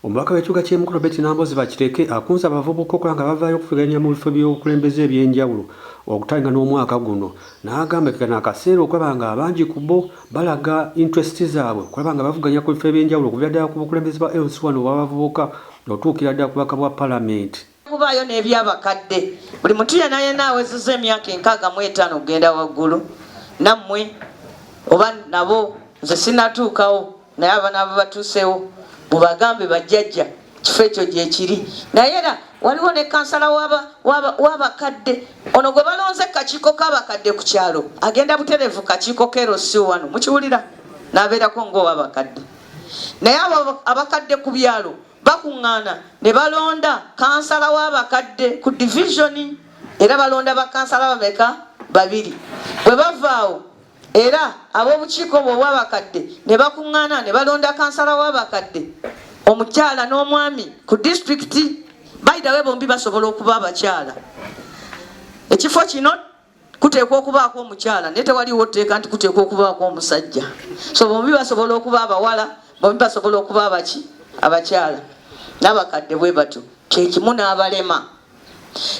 Omubaka w'ekibuga ky'e Mukono Betty Nambozi Bakireke akunze abavubuka okuba nga bavaayo okufuganya mu bifo by'obukulembeze eby'enjawulo okutanga n'omwaka guno n'agamba kano akaseera okulaba nga abangi ku bo balaga interest zaabwe okulaba nga bavuganya ku bifo eby'enjawulo okuva ddala ku bukulembeze bwa LC1 obw'abavubuka otuukira ddala ku bubaka bwa Paalamenti. Kubaayo n'ebyabakadde buli muntu yenna awezezza emyaka 65 okugenda waggulu nammwe oba nabo nze sinatuukawo naye abaana abo batuusewo mubagambe bajjajja kifo ekyo gye kiri naye era waliwo ne kansala w'abakadde ono gwe balonze kakiiko k'abakadde ku kyalo agenda butereevu kakiiko k'LC1 mukiwulira n'abeerako ng'ow'abakadde naye abo abakadde ku byalo bakuŋŋaana ne balonda kansala w'abakadde ku divisioni era balonda bakansala bameka 2 bwe bavaawo era ab'obukiiko bwe obw'abakadde ne bakuŋŋaana ne balonda kansala w'abakadde omukyala n'omwami ku disitulikiti bayidawe bombi basobola okuba abakyala. Ekifo kino kuteekwa okubaako omukyala naye tewaliwo tteeka nti kuteekwa okubaako omusajja, so bombi basobola okuba abawala, bombi basobola okuba abakyala n'abakadde bwe batyo kyekimu n'abalema.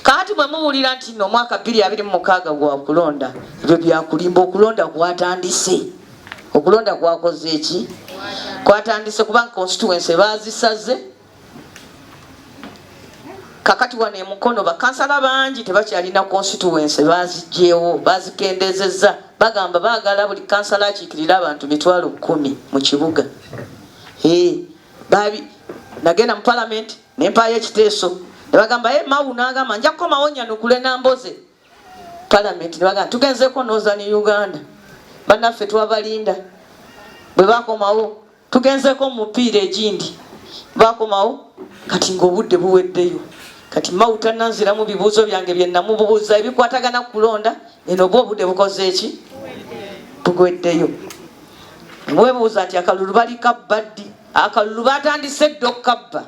Kaati bwe muwulira nti no mwaka 2026 gwa kulonda ebyo byakulimba okulonda kwatandise. Okulonda kwakoze eki? Kwatandise kubanga constituency bazisaze. Kakati wane Mukono bakansala bangi tebakyalina constituency bazigyewo bazikendezezza bagamba baagala buli kansala akiikirira abantu 10,000 mu kibuga. Babi nagenda mu Parliament n'empaayo ekiteeso ne bagamba Mawu n'agamba nja kukomawo nyanukule Namboze Parliament ne bagamba tugenzeeko Northern Uganda bannaffe twabalinda bwe bakomawo tugenzeeko mupiira egindi bakomawo kati ng'obudde buweddeyo kati Mawu tannanziramu bibuuzo byange bye namubuuza ebikwatagana kulonda eno bwo obudde bukoze eki buweddeyo mwebuuza nti akalulu balika baddi akalulu batandise dda okukabba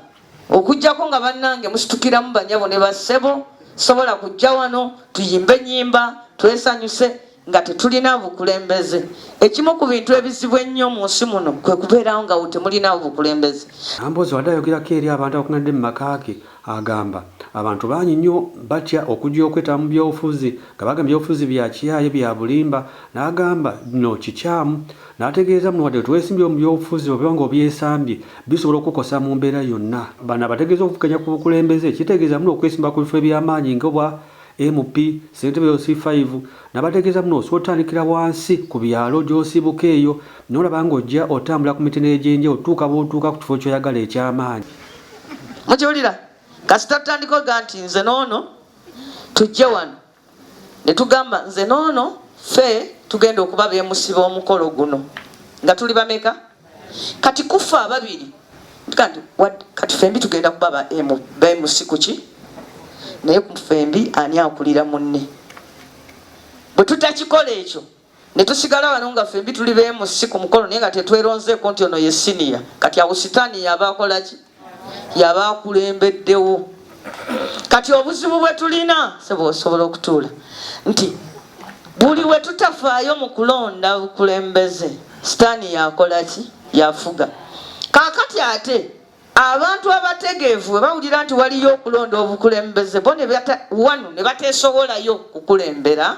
okujjako nga bannange musitukiramu banyabo ne bassebo sobola kujja wano tuyimbe ennyimba twesanyuse nga tetulina bukulembeze. Ekimu ku bintu ebizibu ennyo mu nsi muno kwe kubeerawo nga temulinawo bukulembeze. Nambozi wadde ayogerako eri abantu abakuŋŋaanidde mu maka ge agamba abantu bangi nnyo batya okujja okwetaba mu byobufuzi nga bagamba ebyobufuzi bya kiyaaye bya bulimba n'agamba no kikyamu n'ategeeza muno wadde tuweesimbye mu byobufuzi oba nga obyesambye bisobola okukosa mu mbeera yonna. Bano abategeeza okuvuganya ku bukulembeze kitegeeza muno okwesimba ku bifo eby'amaanyi ng'obwa MP ssentebe C5 n'abategeeza muno osotandikira wansi ku byalo gy'osibuka eyo n'olaba ng'ojja otambula ku mitendera egy'enjawulo otuuka bw'otuuka ku kifo ky'oyagala eky'amaanyi. Mukiwulira kasita tutandika oga nti nze noono tujje wano ne tugamba nze noono ffe tugenda okuba beemusiba omukolo guno nga tuli bameka kati kufa ababiri kati fembi tugenda kuba beemusi kuki naye ku fembi ani akulira munne bwe tutakikola ekyo ne tusigala wano nga fembi tuli beemusi ku mukolo naye nga tetweronzeeko nti ono ye siniya kati awo sitaani yabaakola ki yabaakulembeddewo. Kati obuzibu bwe tulina sebo osobola okutuula nti buli we tutafaayo mu kulonda bukulembeze sitaani yakola ki yafuga. Kaakati ate abantu abategeevu bwe bawulira nti waliyo okulonda obukulembeze bo wano ne bateesobolayo kukulembera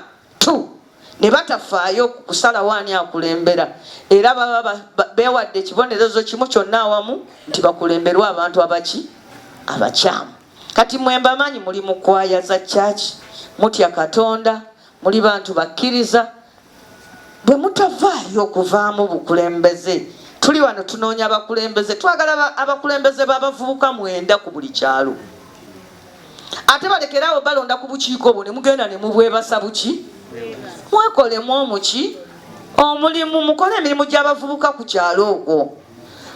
ne batafaayo kusalawo ani akulembera era baba beewadde ekibonerezo kimu kyonna awamu nti bakulemberwa abantu abakyamu. Kati mwembamanyi muli mu kwaya za church mutya Katonda muli bantu bakkiriza bwe mutavaayo okuvaamu bukulembeze. Tuli wano tunoonya abakulembeze twagala abakulembeze b'abavubuka 9 ku buli kyalo ate balekerawo balonda ku bukiiko bwo ne mugenda ne mubwebasa buki mwekolemu omulimu mukole emirimu gy'abavubuka ku kyalo okwo.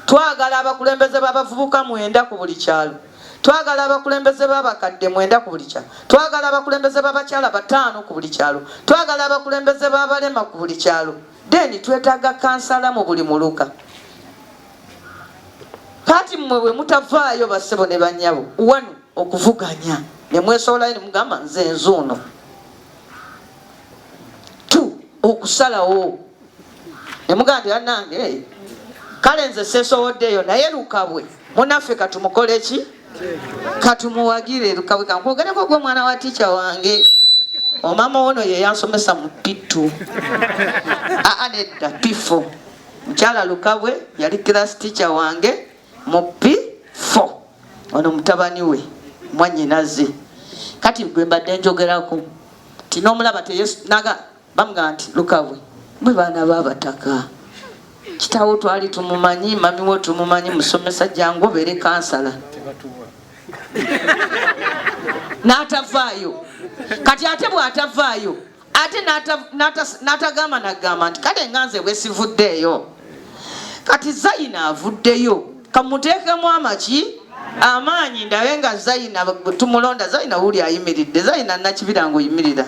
Twagala abakulembeze b'abavubuka 9 ku buli kyalo, twagala abakulembeze b'abakadde 9 ku buli kyalo, twagala abakulembeze b'abakyala 5 ku buli kyalo, twagala abakulembeze b'abalema ku buli kyalo. Deni twetaaga kansala mu buli muluka. Kati mmwe bwe mutavaayo bassebo ne bannyabo wano okuvuganya ne mwesolayo ne mugamba nze nzuuno okusalawo ne mugamba nti annange kale nze seesowoddeyo naye lukabwe munaffe katumukole ki katumuwagire Lukawe kankogereko gwe mwana wa teacher wange omama ono ye yansomesa mu P2 nedda P4 mukyala Lukawe yali class teacher wange mu P4 ono mutabani we mwannyinaze kati gwe mbadde njogerako tinomulaba naga bamugamba nti Lukawe mwe baana b'abataka kitaawo twali tumumanyi mami wo tumumanyi musomesa jangu obeere kansala n'atavaayo kati ate bw'atavaayo ate n'atagamba nagamba nti kale nganze bwesivuddeeyo kati Zaina avuddeyo kamuteekemu amaanyi ndabe nga Zaina tumulonda Zaina wuli ayimiridde Zaina nakibira ng'oyimirira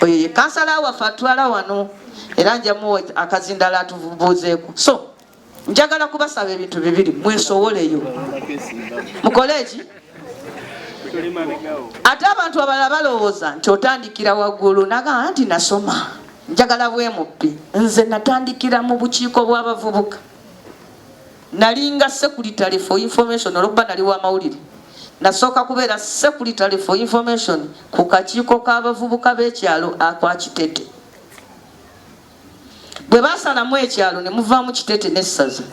oyo ye kansala waffe atwala wano era njamu akazindala atubuuzeeko so njagala kubasaba ebintu bibiri mwesowoleyo mukole ki ate abantu abalala balowooza nti otandikira waggulu nagamba nti nasoma njagala bwemupi nze natandikira mu bukiiko bw'abavubuka nalinga secretary for information olwokuba nali wa mawulire nasooka kubeera secretary for information ku kakiiko k'abavubuka b'ekyalo akwa Kitete bwe basalamu ekyalo ne muvaamu Kitete n'essaza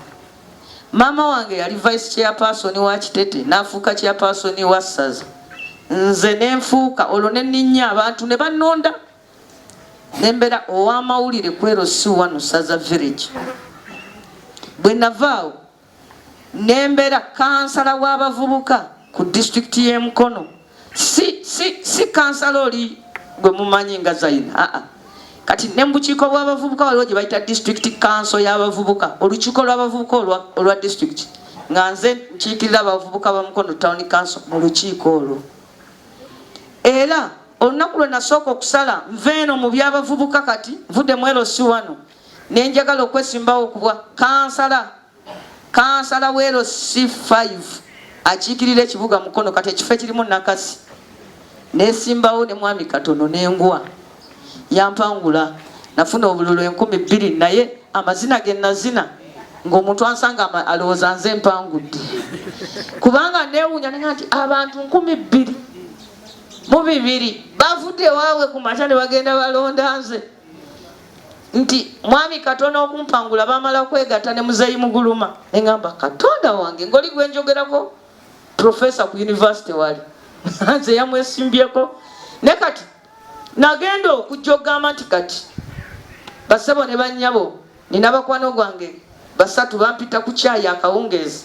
maama wange yali vice chairperson wa Kitete n'afuuka chairperson wa ssaza nze nenfuuka olwo ne nninnya abantu ne bannonda nembeera ow'amawulire kwero si wano Saza village bwe navaawo nembeera kansala w'abavubuka ku district y'e Mukono si kansala oli gwe mumanyi nga Zaina kati ne mubukiiko bw'abavubuka waliwo gye bayita district council y'abavubuka olukiiko lw'abavubuka olwa district nga nze nkiikirira abavubuka ba Mukono town council mu lukiiko olwo era olunaku lwe nasooka okusala nveeno mu by'abavubuka kati nvudde mu LC wano nenjagala okwesimbawo okubwa kansala wa LC 5 akiikirira ekibuga Mukono kati ekifo ekirimu Nakasi nesimbawo ne mwami katono n'engwa yampangula nafuna obululu 20,000 naye amazina ge nazina ng'omuntu ansanga alowooza nze mpangudde kubanga neewuunya nti abantu 2,200 bavudde waawe ku makya ne bagenda balonda nze nti mwami katono okumpangula bamala kwegatta ne Muzeeyi Muguluma engamba Katonda wange ng'oli gwe njogerako professor ku university wali nze yamwesimbyeko ne kati nagenda okujja okugamba nti kati basebo ne bannyabo nina bakwano gwange basatu bampita ku caayi akawungeezi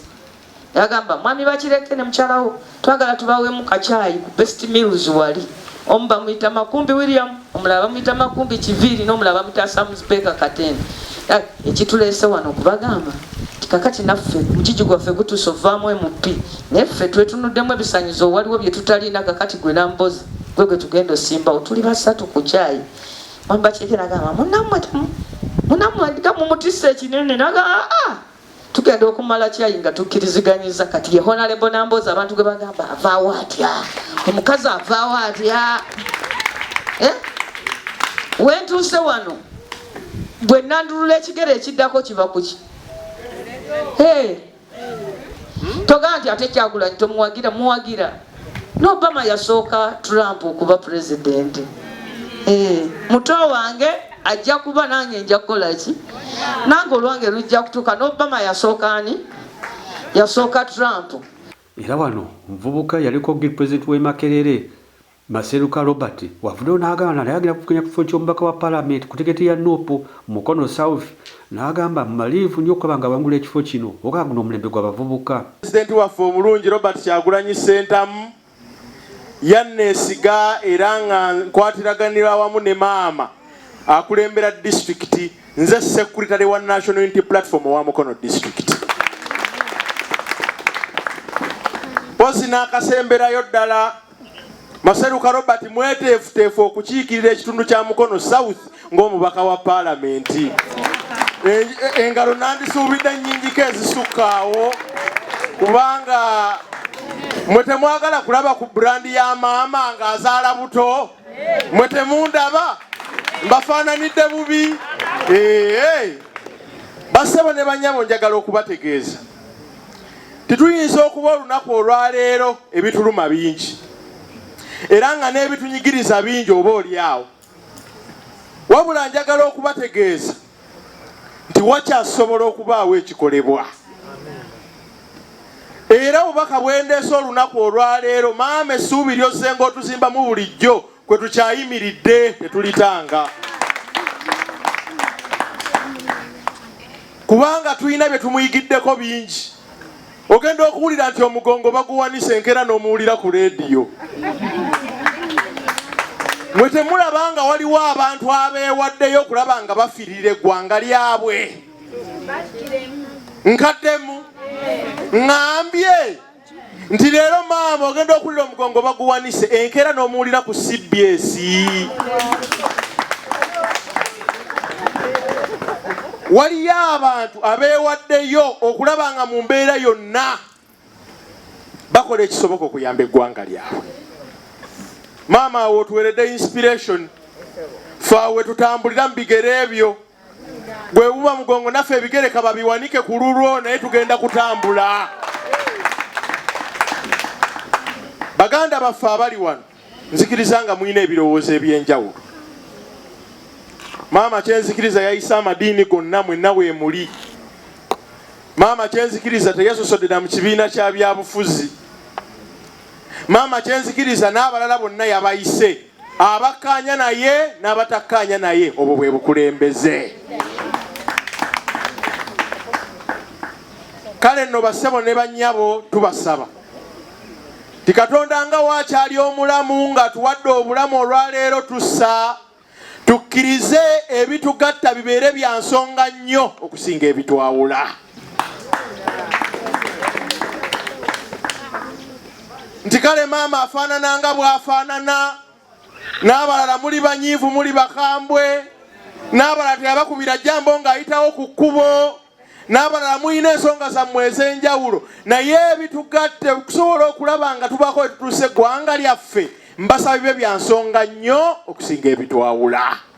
yagamba mwami bakireke ne mukyalawo twagala tubaweemu kacaayi ku Best Mills wali omu bamuyita Makumbi William omulala bamuyita Makumbi Kiviiri n'omulala bamuyita Samuspeeka Katende ekituleese wano okubagamba kakati naffe mukiji gwaffe gutuusa ovaamu MP naye ffe twetunuddemu ebisanyizo waliwo bye tutalina kakati gwe nambozi gwe tugenda osimbawo tuli basatu ku caayi mwamba kyekeragamba munammwe mumutisa ekinene naga tugenda okumala caayi nga tukkiriziganyiza kati ye Honorable Nambozi abantu gwe bagamba avaawo atya omukazi avaawo atya wentuuse wano bwe nandulula ekigere ekiddako kiba kuki togaa nti ate Kyagulanyi muwagira n'Obama yasooka Trump okuba president muto wange ajja kuba nange nja kukola ki nange olwange lujja kutuuka n'Obama yasooka Trump era wano omuvubuka yaliko president w'e Makerere Maseruka Robert wavuddeyo n'agamba nayagira kufuna kifo ky'omubaka wa parliament ku tiketi ya Nuupu Mukono South n'agamba maliivu nnyo okulaba nga bangula ekifo kino okanga n'omulembe gw'abavubuka. Pulezidenti waffe omulungi Robert Kyagulanyi Ssentamu yanneesiga era nga nkwatiraganira awamu ne maama akulembera disitulikiti nze secretary wa National Unity Platform owa Mukono district. Pozi n'akasemberayo ddala Maseruka Robert mweteefuteefu okukiikirira ekitundu kya Mukono South ng'omubaka wa paalamenti. Engalo nandisuubidde nnyingiko ezisukkaawo kubanga mwe temwagala kulaba ku brandi ya maama ng'azaala buto mwe temundaba mbafaananidde bubi. Bassebo ne bannyabo njagala okubategeeza Tetuyinza okuba olunaku olwaleero ebituluma bingi era nga n'ebitunyigiriza bingi oba oliawo. Wabula njagala okubategeeza nti wakyasobola okubaawo ekikolebwa. Era obubaka bwendeese olunaku olwaleero, maama essuubi ly'osenga otuzimbamu bulijjo kwe tukyayimiridde tetulitanga. Kubanga tulina bye tumuyigiddeko bingi. Ogenda okuwulira nti omugongo baguwanise enkera n'omuwulira ku leediyo. Mwe temulaba nga waliwo abantu abeewaddeyo okulaba nga bafiirira eggwanga lyabwe. Nkaddemu ngambye nti leero maama ogenda okuwulira omugongo baguwanise enkera n'omuwulira ku CBS. Waliyo abantu abeewaddeyo okulaba nga mu mbeera yonna bakola ekisoboka okuyamba eggwanga lyabwe. Maama awo otuweredde inspiration. Faawe tutambulira mu bigere ebyo. Bwe buba mugongo naffe ebigere kaba biwanike ku lulwo naye tugenda kutambula. Baganda baffe abali wano nzikiriza nga mulina ebirowoozo eby'enjawulo. Maama kyenzikiriza yayisa amadiini gonna mwenna weemuli. Maama kyenzikiriza teyasosodera mu kibiina kya byabufuzi. Maama kyenzikiriza n'abalala bonna yabayise, abakkaanya naye n'abatakkaanya naye. Obwo bwe bukulembeze. Kale nno bassebo ne bannyabo tubasaba ti Katonda nga waakyali omulamu nga tuwadde obulamu olwaleero tussa, tukkirize ebitugatta bibeere bya nsonga nnyo okusinga ebitwawula. Nti kale maama afaanana nga bw'afaanana, n'abalala muli banyiivu muli bakambwe, n'abalala teyabakubira jjambo ng'ayitawo ku kkubo, n'abalala mulina ensonga zammwe ez'enjawulo, naye ebitugatte okusobola okulaba nga tubaako etutuuse eggwanga lyaffe, mbasaba bibe bya nsonga nnyo okusinga ebitwawula.